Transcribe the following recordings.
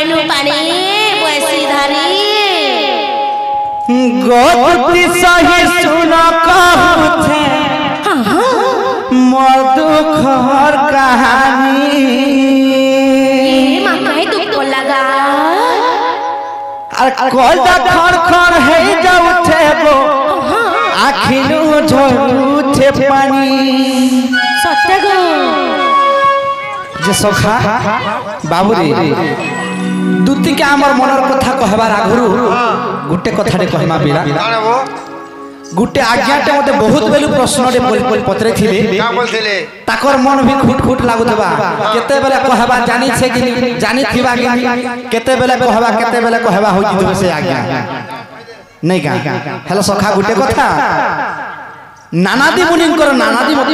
फेनु पानी बसी धारी गोती सही सुन कहूथे मोर दुखर कहानी मां काहे दुख लगा कल खर खर है जाउथे गो आखिनु झरुथे पानी सत्य गो जे सखा बाबूरे दुती के हमर मनर कथा कहबार आगुरु गुटे कथाटे कहमा बिरा गुटे आज्ञाटे मते बहुत बेलु प्रश्नटे पत्रे थिले का बोलथिले ताकर मन भी खुट खुट लागुतबा केते बेले कहबा जानि छे कि जानि थिबा कि केते बेले कहबा होई दिबे से आज्ञा नहीं का हेलो सखा गुटे कथा नानादी मुनिंकर नानादी मत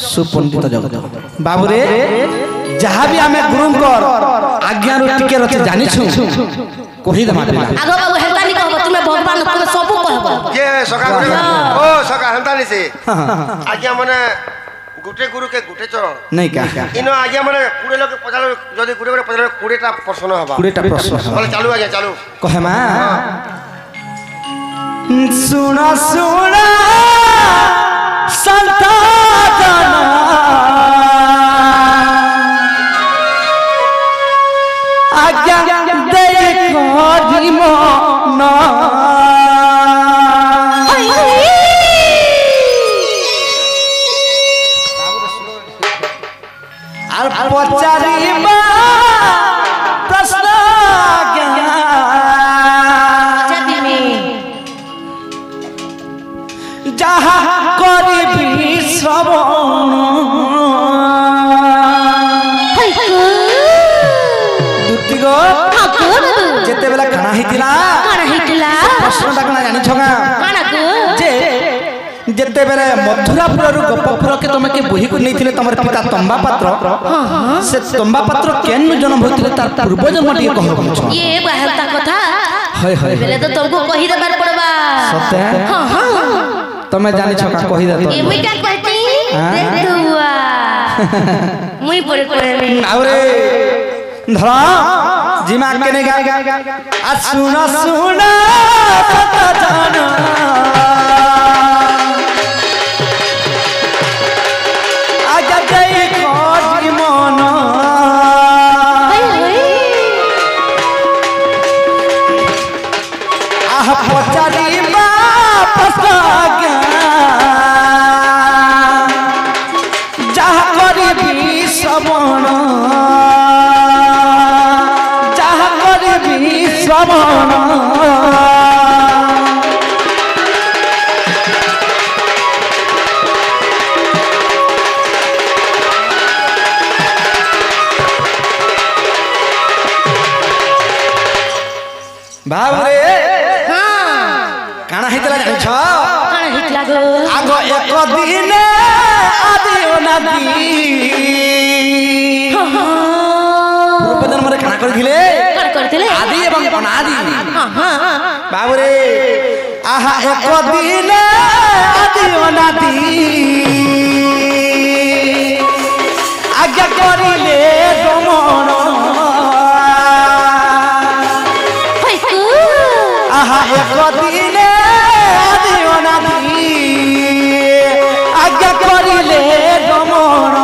सुपंडित जगत बाबूरे जहाँ भी आमे गुरुंकर आज्ञा रो टिके रचे जानि छु कहि दमा आगो बाबू हेतानी कहबो तुमे भगवान तुमे सब कहबो के सखा ओ सखा हेतानी से आज्ञा माने गुटे गुरु के गुटे चरण नहीं का इनो आज्ञा माने कुडे लोग पचालो जदी गुटे गुटे पचालो 20 टा प्रश्न हबा 20 टा प्रश्न बोले चालू आज्ञा चालू कहे मा सुना सुना संता जना आज्ञा दे कोदी मोना आर पचारी बा प्रश्न जहा करी श्रवण दुती गो जेते बेला खाना हितिला प्रश्न डाकना जानि छगा जे जेते बेले मथुरापुर रु गोपपुर के तमे के बुही को नैथिले तमर पिता तंबा पात्र से तंबा पात्र केन जन्म होतिले तार पूर्व जन्म टिके कहबो छ ये बाहरता कथा हाय हाय बेले तो तुमको कहि देबार पड़बा सत्य हां हां तमे जानि छका कहि दे तो एमे का कहती देख दुआ मुई पड़े करे आवरे धरा जिमा केने गा आ सुना सुना पता जाना आजा जय कोजी मन आह पचारी वापस आज्ञा जहा करी श्रवण जहा करी श्रवण बाबरे काना हितला जानि छ काना हितला गो आगो एक दिन आदि ओनादी पूर्व जन्म रे काना करथिले आदि एवं अनादि बाबरे आहा एक दिन आदि ओनादी आज्ञा करिले रमण आहा एक दिन आदि अनादि आज्ञा करिले रमण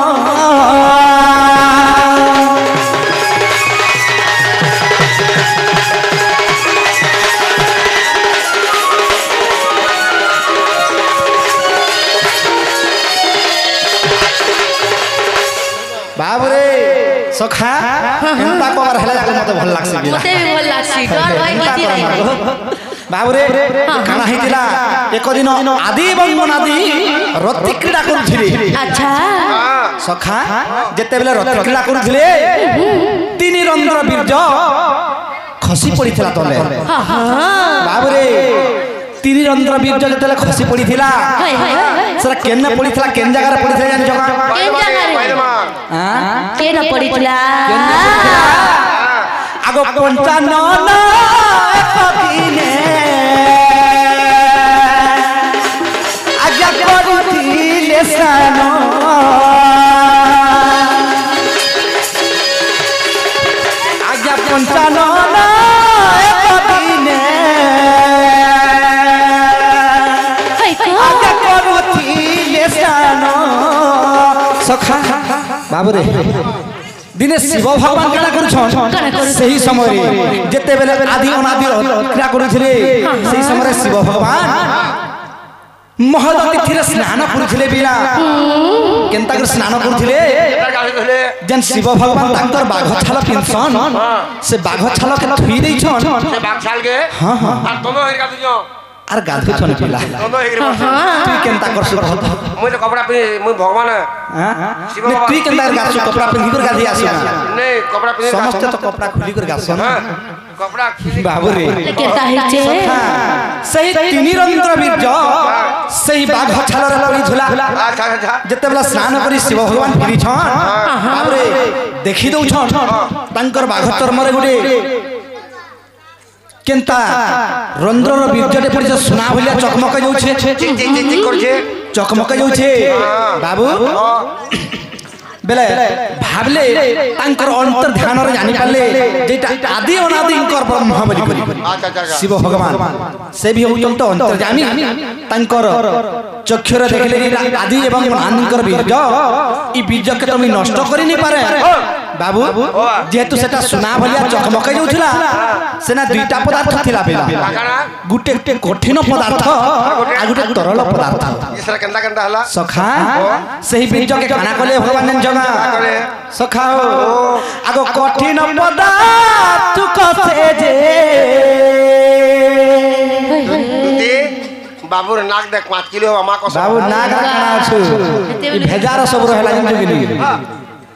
बाबरे सखा एंता कवर हेला जाके मते भल लागसी बिला मते भी भल लागसी डर भाई गति रही बाबरे काना हितिला एक दिन आदि एवं अनादि रति क्रीड़ा करुथिले अच्छा सखा जेते बेले रति क्रीड़ा करुथिले तीन रंध्र बीर्ज खसी पड़िथिला तले बाबरे तीन रंध्र बीर्ज जेते खसी पड़िथिला सरा केन पड़िथिला केन जगह रे पड़िथिला जानि जगह केन जगह रे हां केन पड़िथिला आगो 55 एक दिने आज्ञा करिथिले सानो पंचानन दिने आगे करुथिले स्नान सखा बाबू रे दिने शिव भगवान काना करुछन सही समय जेते बेले आदि अनादि क्रिया करुथिले सही समय शिव भगवान महल तिथिरे स्नान करुथिले बिना केनता कर स्नान करुथिले जन शिव भगवान तांकर बाघ छाल पिनसन से बाघ छाल के थुई दैछन से बाघ छाल के हां हां आ तनो हेरका दुजो आर गाधु छन पिला तनो हेरका तू केनता करसु मुई तो कपड़ा पे मुई भगवान शिव भगवान तू केनता गासु कपड़ा पिंधी कर गाधी आसु नहीं कपड़ा पिंधी समस्त तो कपड़ा खुली कर गासु कपड़ा बाबू रे केनता हिचे सही तिनी रंध्र बीज सही बाघ छाल रे पड़ी झुला अच्छा अच्छा जते बेला स्नान करी शिव भगवान फिरी छन बाबू रे देखि दउ छन तांकर बाघ चर्म रे गुडे केनता रंध्र रो बीजटे पड़ी जे सुना भलिया चकमक जाउछे चिक करछे चकमक जाउछे बाबू बेले भाबले तांकर अंतर ध्यान रे जानि पाले जेटा आदि अनादि इंकर ब्रह्म बोली अच्छा अच्छा शिव भगवान से भी होउछन तो अंतर जानि तांकर चक्षुर देखले आदि एवं अनादिकर बीज ई बीज के तुम नष्ट करि नि पारे बाबू जेतु सेटा सुना भलिया चकमक जाउछला सेना दुईटा पदार्थ थिला बेला गुटे कठिन पदार्थ आ गुटे तरल पदार्थ इसरा केनता केनता हला सखा सही बीज के खाना कले भगवान जगा सखा आगो कठिन पदार्थ कसे जे बाबूर नाक देख 5 किलो अमा को बाबू नाक रखना छु ई भेजार सब रहला जंजु गेली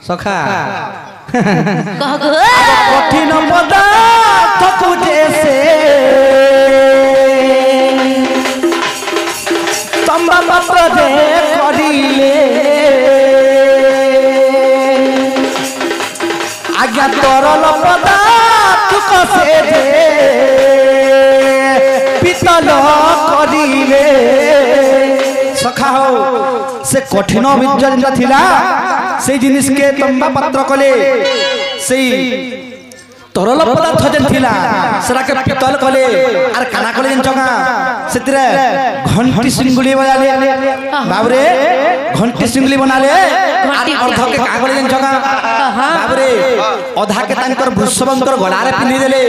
सखा कह गो कठिन पदार्थ पूजे से तंबा पत्र दे करिले आज्ञा तरल पदार्थ कसे दे पितल करिले सखा हो से कठिन बीज जेनता थिला से जिनिस के तंबा पत्र कले से तरल पदार्थ जेन थिला सेरा के पितल कले आर काना कले जेन जगा सेतिरे घंटी सिंगुली बजाले बाबरे घंटी सिंगुली बनाले आर अर्ध के कागले जेन जगा बाबरे अधा के तांकर वृषभंकर गला रे पिनि देले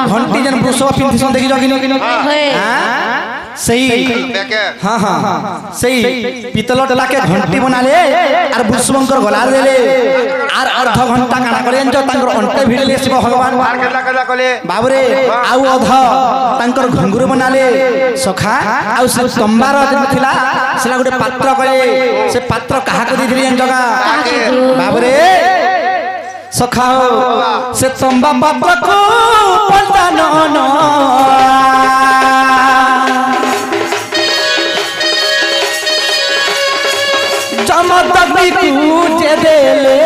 घंटी जेन वृषभ पिनथिसन देखि जगिनो हां सही हाँ हाँ सही पितल टला के घंटी बनाले आर वृषभंकर गला देले आर अर्ध घंटा काना करे जो तांकर अंटे भिड़ले शिव भगवान बार केला केला कले बाबरे आउ अध तांकर घंगुर बनाले सखा आउ से तंबार थिला सेला गुटे पात्र कले से पात्र काहा को दिथिले जगा बाबरे सखा से तंबा पात्र को पलता न जमदग्नि कूटे देले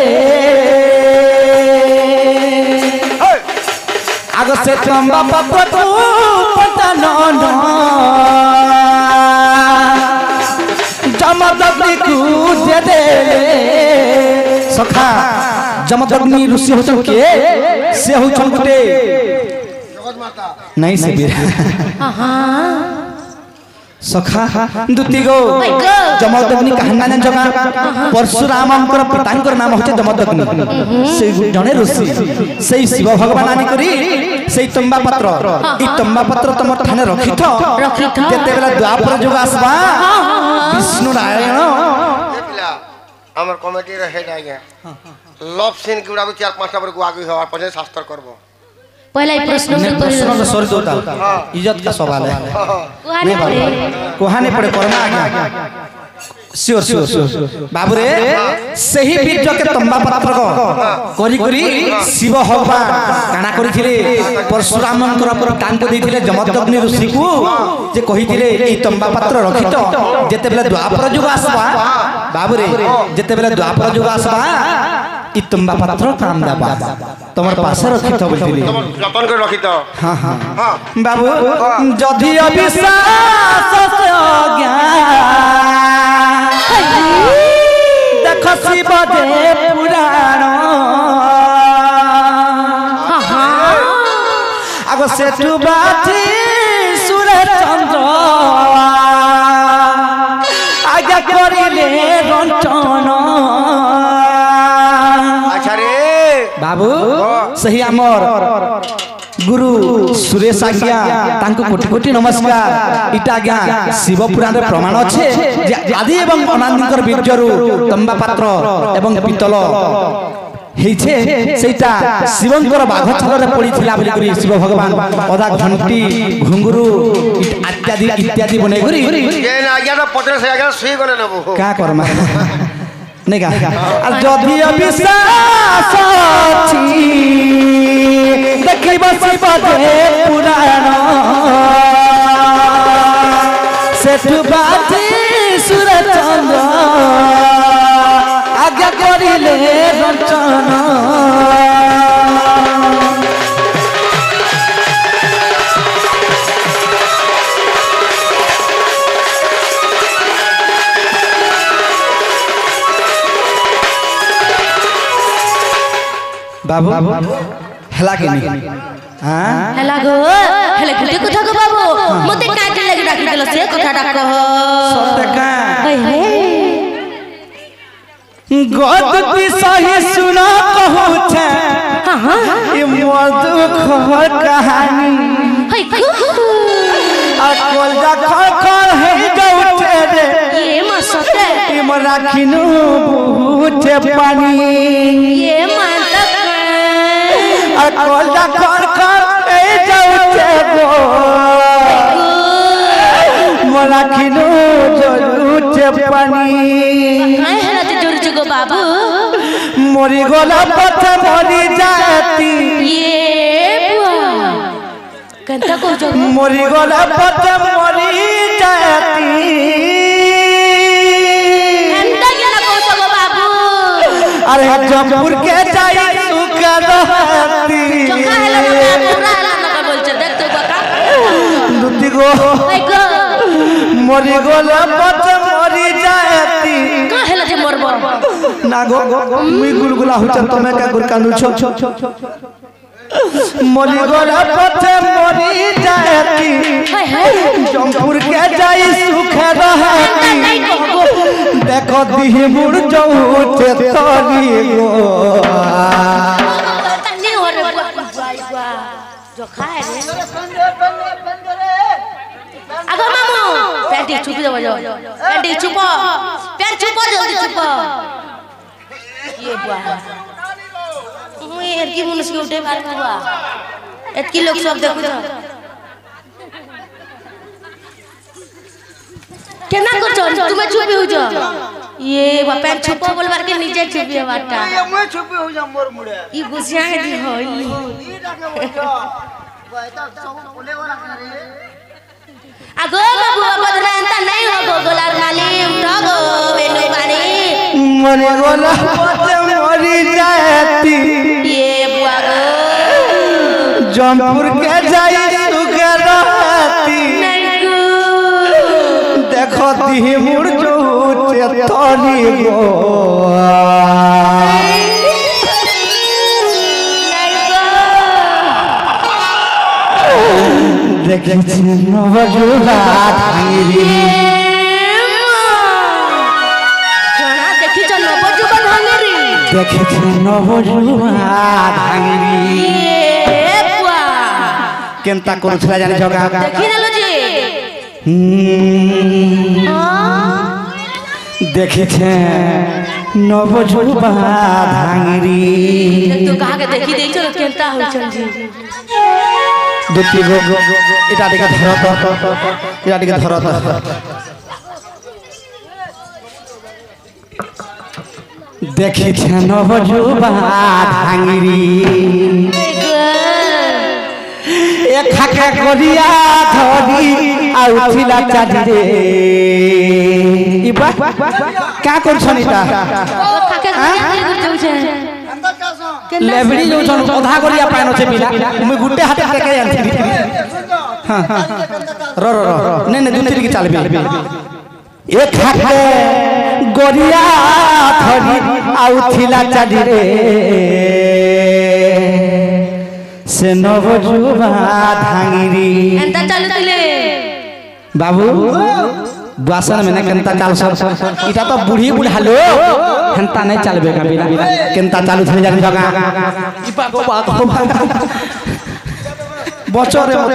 आग से तंबा पत्र को पता न जमदग्नि कूटे देले सखा जमदग्नि ऋषि होचन के से होचन गुटे जगत माता नहीं से बीर सखा दुती गो जमदग्नि कहना न जगा परशुरामंकर पितांकर नाम होचे जमदग्नि से जने ऋषि से शिव भगवान आनी करी से तंबा पत्र ई तंबा पत्र तम थाने रखिथ जेते बेला द्वापर जुग आसबा विष्णु नारायण हमर कमिटी रे हेड आ गया लव सीन गुडा 4-5टा पर आगे हवा पछे शास्त्र करबो पहला ही प्रश्न में प्रश्न में सॉरी दोता इज्जत का सवाल है नहीं बाबू कोहाने पड़े करना आ गया श्योर श्योर बाबू रे सही बीज के तंबा पत्र को करी करी शिव भगवान काना करिथिले परशुरामंकर पितांक देथिले जमदग्नि ऋषि को जे कहिथिले ई तंबा पत्र रखितो जेते बेला द्वापर जुग आसबा बाबू रे जेते बेला द्वापर जुग आसबा ई तंबा पत्र काम दाबा तमर पासे रखितो बोलथिले जतन कर रखितो हां हां बाबू जदि अविश्वास से अज्ञान देख शिव दे पुराण आगो सेठु बाठी सुरे चंद्र आज्ञा करिले रंटन अच्छा रे बाबू सही आमर गुरु सुरेश आज्ञा तांको कोटि कोटि नमस्कार इटा आज्ञा शिव पुराण रे प्रमाण अछि जे आदि एवं अनादिकर बीजरु तंबा पात्र एवं पितल हेइछे सेटा शिवंकर बाघ छलरे पडिथिला बोली करी शिव भगवान अदा घंटी घुंगरू इत्यादि इत्यादि बनै करी ये ना आज्ञा तो पत्र से आज्ञा सुई गने नबो का करमा नहीं का आ जदि अविश्वास अछि देखै बसी बजे पुराण सेठु बाजी सुर चंद्र आज्ञा करिले रंचन बाबू हला के नहीं हां हला गो हला गुटे कथा गो बाबू मते काटे लागि डाकी देलो से कथा डाक सत्य का हे गद की सही सुना कहू छे हां हां ई मधु खर कहानी हे आ कोलजा खर खर हे गउठे रे ये मसते ई म राखिनु बूठे पानी ये मानता आ कोलजा खर खर हे गउठे गो म राखिनु जरूठे पानी काय हला ते जोर जुगो बाबू मरी गोला पथ मरी जाती ये बुआ कंता को जो मरी गोला पथ मरी जाती कंता केला को जो बाबू अरे जमपुर के जाई सुख रहती चोखा हला ना पूरा हला ना बोल छ देख तो बका दुती गो ए गो मरी गोला पथ मरी जाती का हला जे मरबो ना गो मी गुलगुला हो तमे का गुरकानु छो मरी गोला पथ मरी जाती हाय हाय जमपुर के जाई सुख रहती नहीं कहबो देखो दिह मुड़ जौते तोरी गो तन्ने और बुआ जो खाए रे आगो मामू पैंटी चुप जाओ जाओ पैंटी चुप पैंट चुप जल्दी चुप ये बुआ मुई एतकी मनुष्य के उठे मार बुआ एतकी लोग सब देखु छ केना कर छ तुमे चुप हो जा ये बा पैंट चुप बोलबार के नीचे चुप बाटा ये मैं छुपी हो जा मोर मुड़े ई गुसिया के दी होई ई डाके बोल बायता सब बोले वाला रे आगो बाबू बदला अंता नहीं हो गो गोलार माली उठो गो बेनु पानी मरी गोला पथ मरी जाती ये बुआ गो जमपुर के जाई सुख रहती नहीं गो देखो दिह मुड़ जौते तोरी गो नहीं गो देखे नवजुला ढांगिरी कणा देखि छ नवजुबन हंगरी देखे नवजुला ढांगिरी ये बुआ केनता करुछला जाने जगह देखि नेलो जी देखे नवजुला ढांगिरी तू कहा के देखि देइ छ केनता हो छन जी दुती गो इटा दिका धरत इटा दिका धरत देखि नवजुला ढांगिरी ए खाके करिया धरी आउथिला चाटी रे इबा का करछन इटा खाके गुर जाउ छे लेबड़ी जो छन ओधा करिया पानो छे पिला मुई गुटे हाथे टेके आनथि हां हां रो रो रो ने ने दुती की चालबे ए खाके गरिया धरी आउथिला चाटी रे से नवजुवा धांगिरी एंता चलुतिले बाबू दुआसन में केनता चाल सब इटा तो बूढ़ी बुढ़ालो हेनता नहीं चलबे का बिना केनता चालू थले जान जगा ई बाबू बचरे मत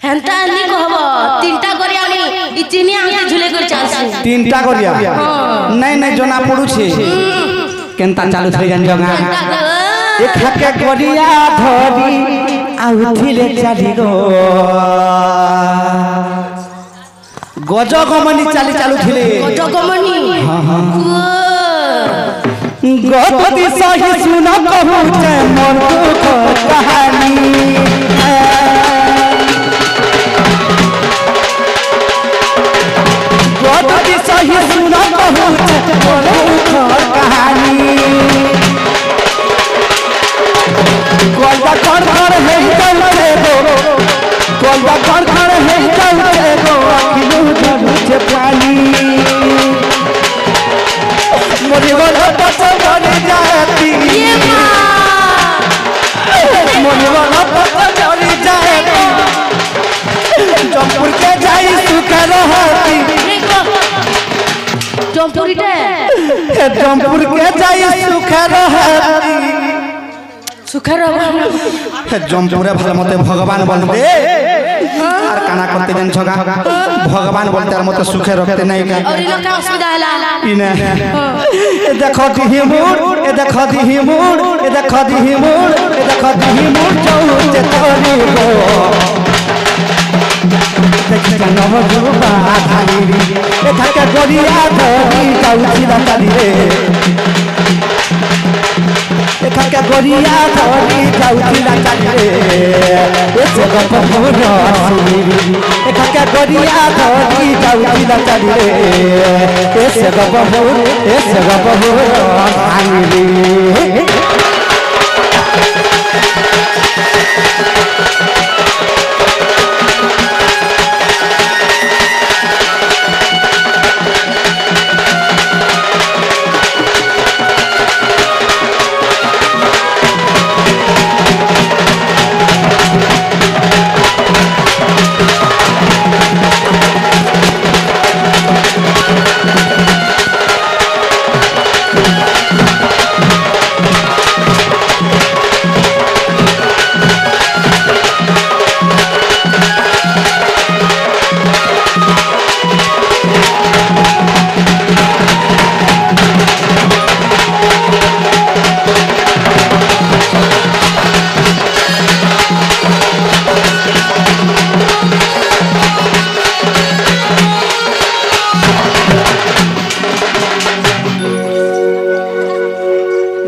हेंता नी कहबो तीनटा करिया नी ई चिनी आंगे झुले कर चालसी तीनटा करिया नहीं नहीं जोना पड़ू छे केनता चालू थले जान जगा एक हके करिया धरी आउथिले चाली गो गजगमनी चाली चालू थिले गजगमनी गति सही सुन कहू जे मन दुख कहानी गति सही सुन कहू जे मन दुख कहानी गोलबा खड़ खड़ है चलते गो गोलबा खड़ खड़ है चलते गो अखिलू जलुचे पानी मोरी वाला पत मर जाती मोरी वाला पत मर जाती जमपुर के जाई सुख रहती जमपुर के जाई सुख रहती सुखर जमपुरे भले मते भगवान बोलते और काना करते जन छगा भगवान बोलते और मते सुखे रखते नहीं का और इ लोग का असुविधा हला इने ए देखो दिही मूड ए देखो दिही मूड ए देखो दिही मूड ए देखो दिही मूड चौचे तोरी गो देखि का नव जुबा धानी ए थके गोरिया धरी जाउची दाली रे एथके गोरिया धरी जाउची दाली रे ए जगत भोर सुनी एथके गोरिया धरी जाउची दाली रे ए जगत भोर आंगली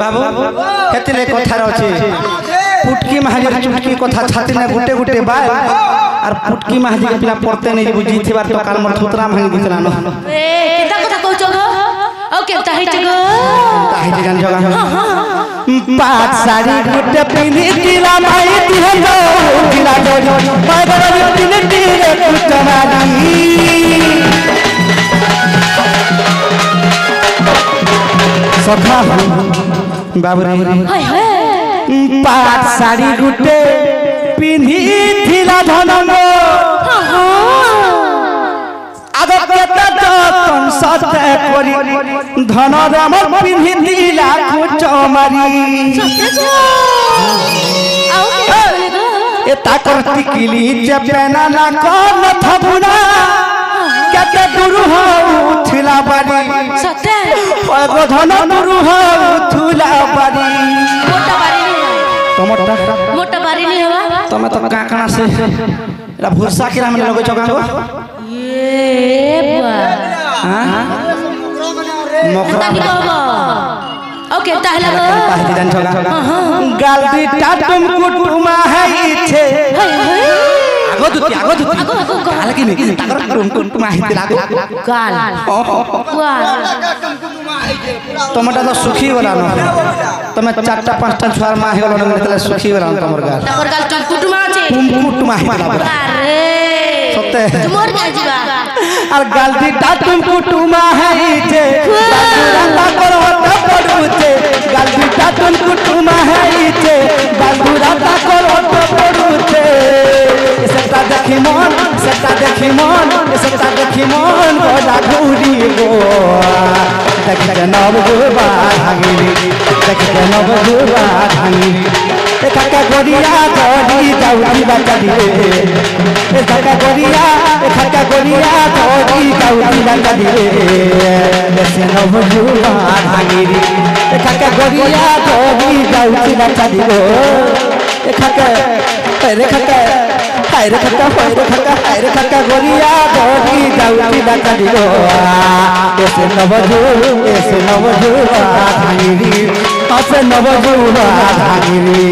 केतले कथा रहछे पुटकी महाजी चुटकी कथा छाती ने गुटे गुटे बाय और पुटकी महाजी के पिला पड़ते नहीं बुझी थिबार तो काल मोर थुतरा भांगी दितला न ए केता कथा कहछो गो ओ केता हिच गो ताहि जान जगा पात साड़ी गुटे पिनी दिला माई दिह गो दिला जोड़ी माय बड़ी पिनी दिले कुटमारी सखा बाबरी हाय हाय पात साड़ी गुटे पिनी थिला धनन आदत केता जतन सते करी धन राम पिनी दिला कुचमारी सत्य गो आओ के गो एता करती किली चपेना ना कोन थबुना केते गुरु हो थिला बारी सत्य एगो धन गुरु हो थिला बारी मोटा बारी नहीं टमाटर मोटा बारी नहीं हवा तमे तो काकना से एला भुरसा किरा में लगो चगा गो ये बा हां मोकरा तानी कहबो ओके ताहला गो ताहि जान छगा गालदी टाटुम कुटुमा है इछे हाय हाय आगो दुती काल कि नहीं ताकर कुटुमा है लागो गाल गाल टमाटर तो सुखी वाला न तमे चारटा पांचटा छुआर मा हेगलो न तले सुखी वाला तमर गाल तमर गाल कुटुमा छे कुटुमा है अरे सत्य तुमर गाल जीवा और गालदी टाटुम कुटुमा है इछे बाजुरा ताकर होता पडुचे गालदी टाटुम कुटुमा দেখে নব যুবা ভাঙিরি দেখে নব যুবা ভাঙিরি এখাকা গড়িয়া গড়ি যাউছি বাঁচা দিবে এখাকা গড়িয়া গড়ি যাউছি বাঁচা দিবে দেশে নব যুবা ভাঙিরি এখাকা গড়িয়া গড়ি যাউছি বাঁচা দিব এখাকা রেখাকা হায় রেখাকা গড়িয়া গড়ি যাউছি বাঁচা দিব এসে নব যুবা ভাঙিরি আসে নব যুবা ভাঙিরি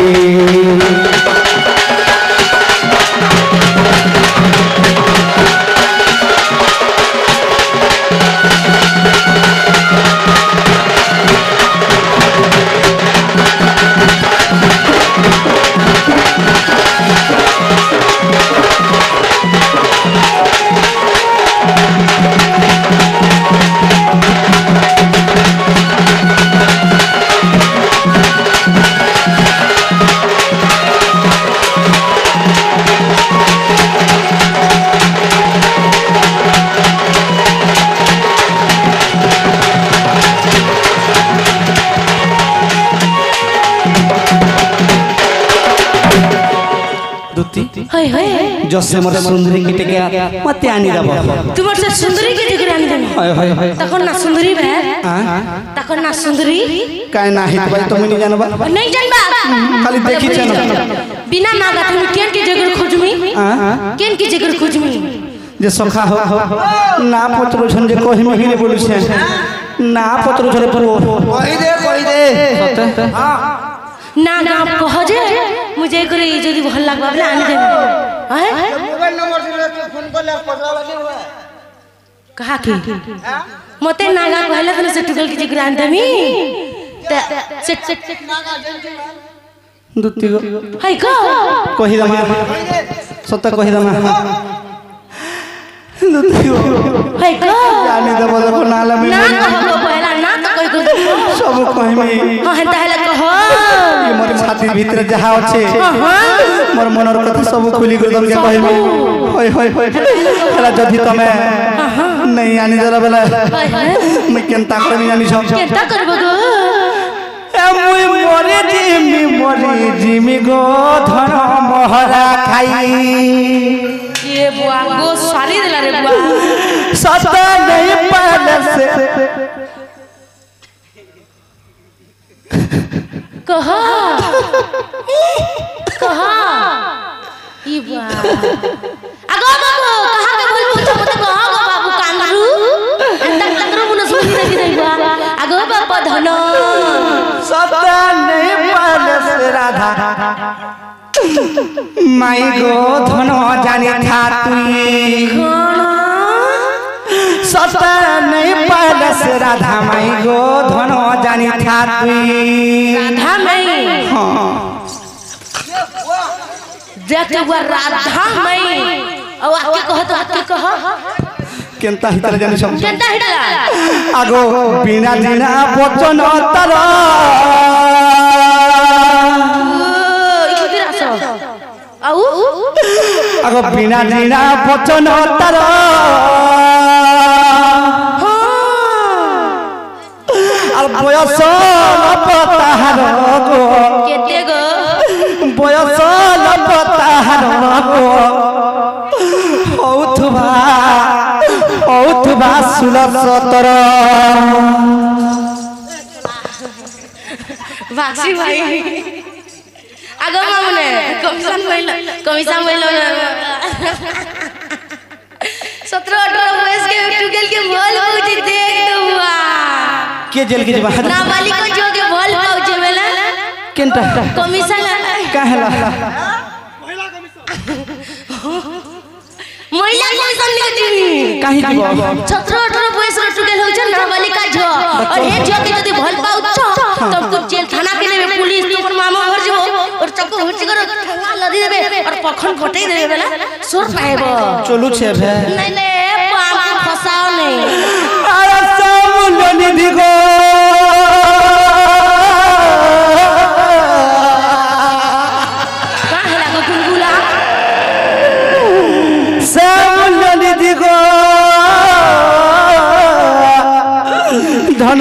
जसे मोर सुंदरी की टेके मते आनी दब तुम्हार से सुंदरी की टेके आनी दब तखन ना सुंदरी बे तखन ना सुंदरी काय ना हित भाई तुम नहीं जानबा नहीं जानबा खाली देखि छन बिना नागा तुम केन की जगह खोजमी केन की जगह खोजमी जे सखा हो ना पत्रो छन जे कहि में हिने बोलु छे ना पत्रो छरे पर कहि दे सत हां ना ना कह जे मुझे करे जदी भल लागबा बले आनी दे हैं मोबाइल नंबर से फोन कर ले पकड़ा लगे हुआ कहा की मते नागा कहले तने से टुकल की जगह आनी देमी से नागा दुत्ती गो हाय को कहि दमा सत कहि दमा दुत्ती गो हाय को आनी दब को नाला में ना कहो पहला ना तो कोई को सब कहि में हां ताहले कहो मोर छाती भीतर जहा अछि मोर मनर कथा सब खुली कर दम के कहबे होय होय होय हला जदी तमे नहीं आनी जरा बेला मैं केनता करबी जानी सब केनता करबो गो ए मुई मरे जिमी गो धन मोहरा खाई ये बुआ गो सारी दिला रे बुआ सत नहीं पाले से कहा ई बुआ आगो बाबू कहां के बोलबो तो मत कहा गो बाबू कांदरू अंदर मुन सुनी नहीं रे बुआ आगो बाबा धन सत नहीं पाले से राधा माई गो धन जानी था तुई सत नहीं पाले से राधा माई गो धन जानी था तुई राधा नहीं हां देखते हुआ राधा नहीं और आके कह केनता हितल जानी सब केनता हिडला आगो बिना दिना बचन तर आउ आगो बिना दिना बचन तर আর বয়স লপতাহার গো কেতে গো বয়স লপতাহার গো হউথবা 16-17 बाक्षी भाई आगो मामने कमीशन महिला 17-18 वर्ष के टुकल के बोल पहुंचे देख दो हुआ के जेल के बाहर नाबालिग को जो के बोल पहुंचे मेला केनटा कमीशन काहेला महिला कमीशन निकती काहे जीव 17-18 वर्ष रो टुकल हो छ नाबालिग का झो और हे झो के जदी भल पाउ छ तब तो जेल थाना के लेबे पुलिस तोर मामा घर जो और चक्को हुची कर ठंगा लदी देबे और पखन फटई देबे बेला सोर पाएबो चलू छे भे नहीं नहीं पाप फसाओ नहीं अरे सब निधि गो काहे लागो गुलगुला सब निधि गो धन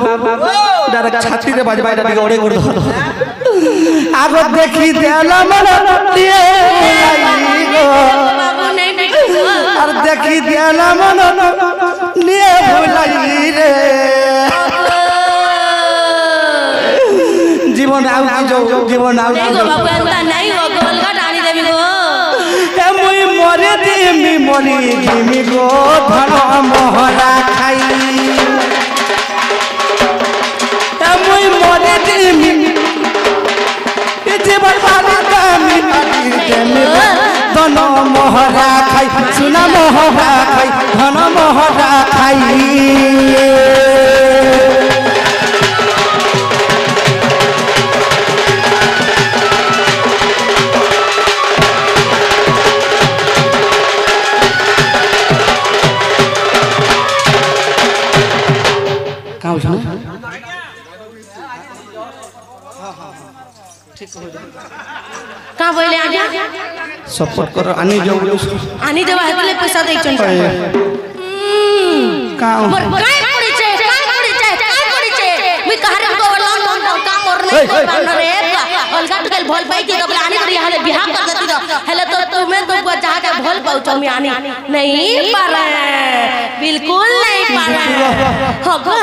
बाबू डायरेक्ट छाती रे बजबाई डाटी ओड़े कर दो आगो देखी देला मन लिए बाबू नहीं और देखी देला मन लिए भुलाई रे जीवन आउ की जो जीवन आउ नहीं गो बाबू एंता नहीं हो गोलगा डाली देवी गो ए मुई मरे दिमी मरी दिमी गो धन मोहरा खाई ए मुई मरे दिमी ए जीवन बारी दामी दिमी धन मोहरा खाई सुना मोहरा खाई धन मोहरा खाई का बोले आजा सपोर्ट करो आनी जो आनी देवा हेतले पैसा दे चन का मोर काय पड़ी छे मी कहारे को लोन का मोर नहीं करना रे अलगा टकल भोल पाई के दबला आनी करी हले बियाह कर देती तो हले तो तुम्हें तो जहां के भोल पाउचो मी आनी नहीं पारे बिल्कुल नहीं पारे होगा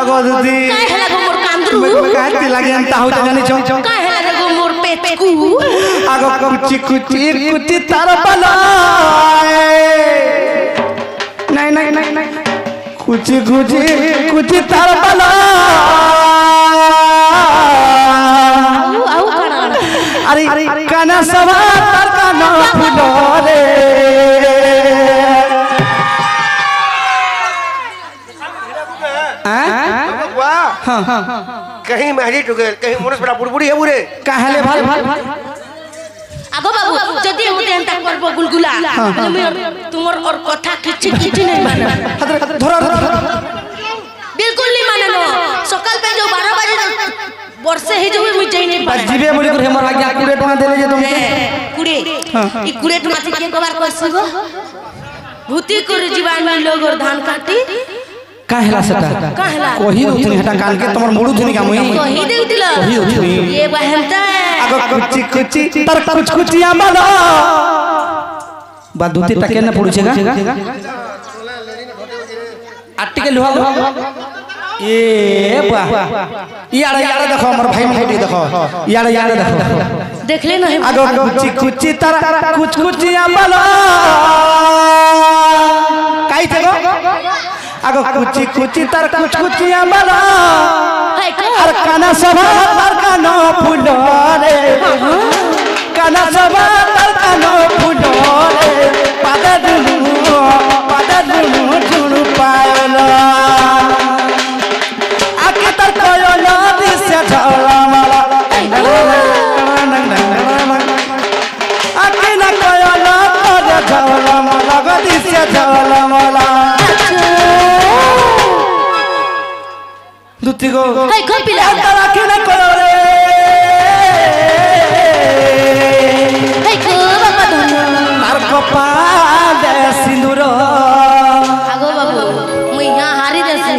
आगो दीदी काय हला गो मोर कांदरू काती लागे अंता हो जानी छो काय हला गो मोर पेटकू आगो कुची कुची कुची तार बला नहीं कुची कुची कुची तार बला आउ काना अरे काना सवा तार काना फुलो रे कहीं महरी टुगेल कहीं मोरस बड़ा बुड़बुड़ी है बुरे काहले भाल आगो बाबू जदी हम देन तक करबो गुलगुला तुमर और कथा किछि नहीं माने धरो बिल्कुल नहीं माने नो सकाल पे जो 12 बजे वर्षे ही जो मुझे जाई नहीं पाए जीवे मुझे को हमर आज्ञा कुड़े टका देले जे तुमके कुड़े ई कुड़े टमाती के कबार करसिबो भूती कर जीवन में लोग और धान काटी काहेला सेटा काहेला कोही उठनी हटा कान के तमर मुड़ू थनी का मुई कही देउतिला ये बहनता आगो कुची कुची तर कुछ कुचिया माला बा दूती टके न पड़ुछेगा आट्टी के लोहा ए बा याड़ा देखो हमर भाई भाई देखो याड़ा देखो देख ले नहीं आगो कुची कुची तर कुछ कुचिया माला काई थेगो आगो कुची कुची तर कुछ कुचिया माला और काना सभा तर कानो फुलो रे काना सभा तर कानो फुलो रे पादा दुनु जुनु पायला आके तर कोयो नदी से झला माला आके न कोयो नदी झला माला गदी से झला माला दुती गो हाय खपिला तारा के न कोयो रे हाय को बाबा धनु तार कपाल सिंदूर आगो बाबू मुई यहां हारी देसी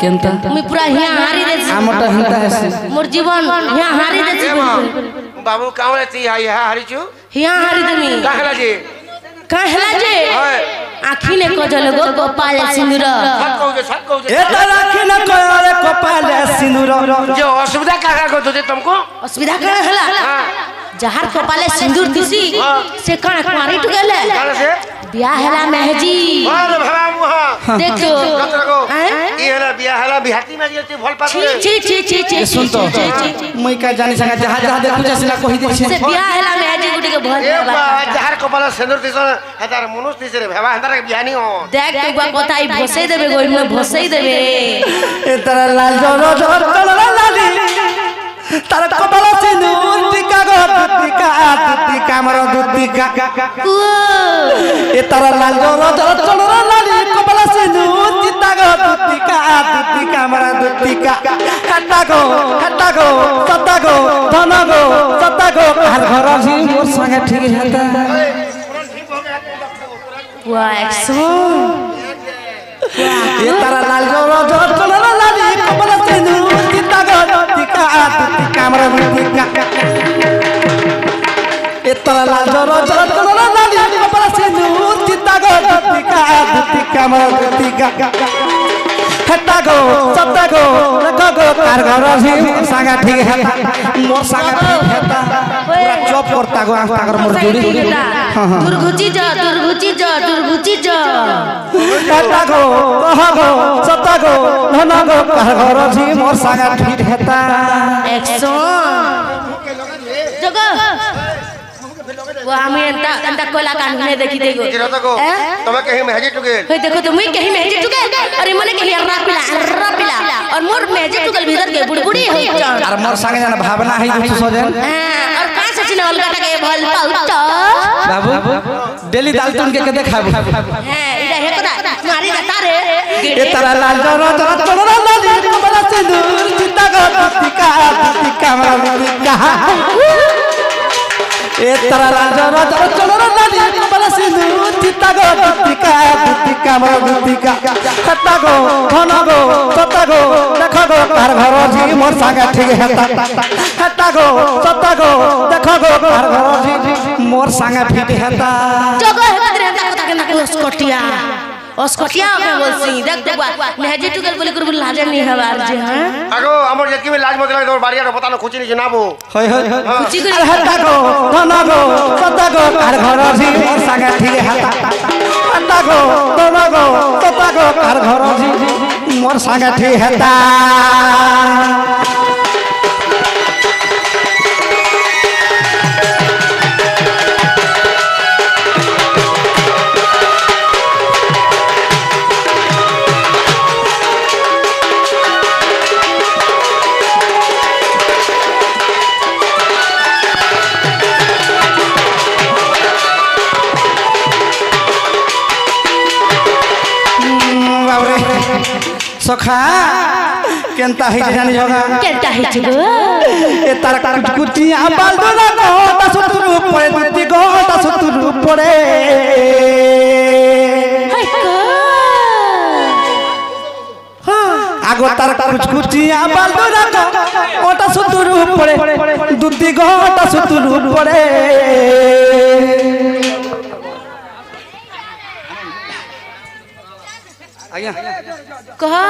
केनता मुई पूरा यहां हारी देसी आमटा हिंता है मोर जीवन यहां हारी देसी बाबू कावले ती हाय हारिचू यहां हारी देमी काहला जी आखी ने कजल गो गोपाल सिंदूर सत कहू ए तारा के न कोयो रे कपाल सिंदूर जो असुविधा काका को तुझे तुमको असुविधा कण हला जहार कपाले सिंदूर दिसी से कण कुंवारी टु गेले काले से बियाह हला महजी अरे भला मुहा देखो डॉक्टर को ई हला बियाह हला बिहाती में जेती भल पात छी सुन तो मैं का जानी संगा जहां जहां देखु जसला कहि दे से बियाह हला महजी गुटी के भल ए बा जहार कपाल सिंदूर दिस हतार मनुष्य दिस रे भेवा हतार के बियानी हो देख तू बा कथाई भसई देबे गोई में भसई देबे ए तारा लाल जोरो जोर कलर लाली तारा कपाल सिंदूर टिका गो टिका मरो टिका ए तारा लाल जोरो जोर कलर लाली कपाल सिंदूर टिका गो टिका मरो टिका हटा गो सता गो धन गो सता गो हर घर जी मोर संगे ठीक हेता वाह 100 ये तारा लाल जोरो जोर कलर लाली ଆମର ଦୁତିକା ଏତରା ଲାଲ ଜର ଜର ଜର ନାଲି କପଡ଼ା ସିନ୍ଦୁର ଚିତା ଗো ଦୁତିକା ଦୁତିକା ଆମର ଦୁତିକା হেতা গো সতা গো রেখ গো কার ঘর সাঙ্গা ঠিক হেতা মোর সাঙ্গা ঠিক হেতা পুরা চপ করতা গো আস্তাগর মোর জুড়ি দুর্গুচি যা দুর্গুচি যা দুর্গুচি যা হেতা গো কহ গো সতা গো ধন গো কার ঘর মোর সাঙ্গা ঠিক হেতা অ্যাকশন জগো वो हमें अंता कोला कान में देखी देखो तुम्हें कहीं महजी टुगेल हे देखो तो मुई कहीं महजी टुगेल अरे मने कहीं अर्रा पिला और मोर महजी टुगेल भीतर के बुड़बुड़ी हो और मोर संगे जान भावना है तू सोजन और का सचिन अलगा के भल पाउट बाबू डेली दाल तुन के देखाबू हां इडा हे कदा मारी जाता रे ए तारा लाल जर जर चोरा लाली कमला सिंदूर चिता गो दुतिका दुतिका हमरा दुतिका ए तारा लाल जर जर चोरा लाली कमला सिंदूर चिता गो दुतिका दुतिका हमरा दुतिका हता गो धन गो सता गो देख गो तार घर जी मोर सागा ठीक हेता हता गो सता गो देख गो तार घर जी मोर सागा ठीक हेता जगो हे कदरे हेता कथा के ना स्कटिया स्कटिया के बोलसी देख देखबा महजी टुगेल बोली कर लाजे नहीं हवार जे हां আগো আমার যেকি লাজ মত লাগে তোর বাড়িটা পতানো খুচি নি জানাবো হয় হয় খুচি করে হতা গো ধন গো সতা গো আর ঘর জি মোর সাগা ঠিক হাতা হতা গো ধন গো সতা গো আর ঘর জি মোর সাগা ঠিক হাতা सखा केनता है जानी जगा केनता है जगो ए तार कुटिया बाल बना गोटा सुतुरु पड़े दुती गोटा सुतुरु पड़े हाय को आगो तार कुटिया बाल बना गोटा सुतुरु पड़े दुती गोटा सुतुरु पड़े आया कहा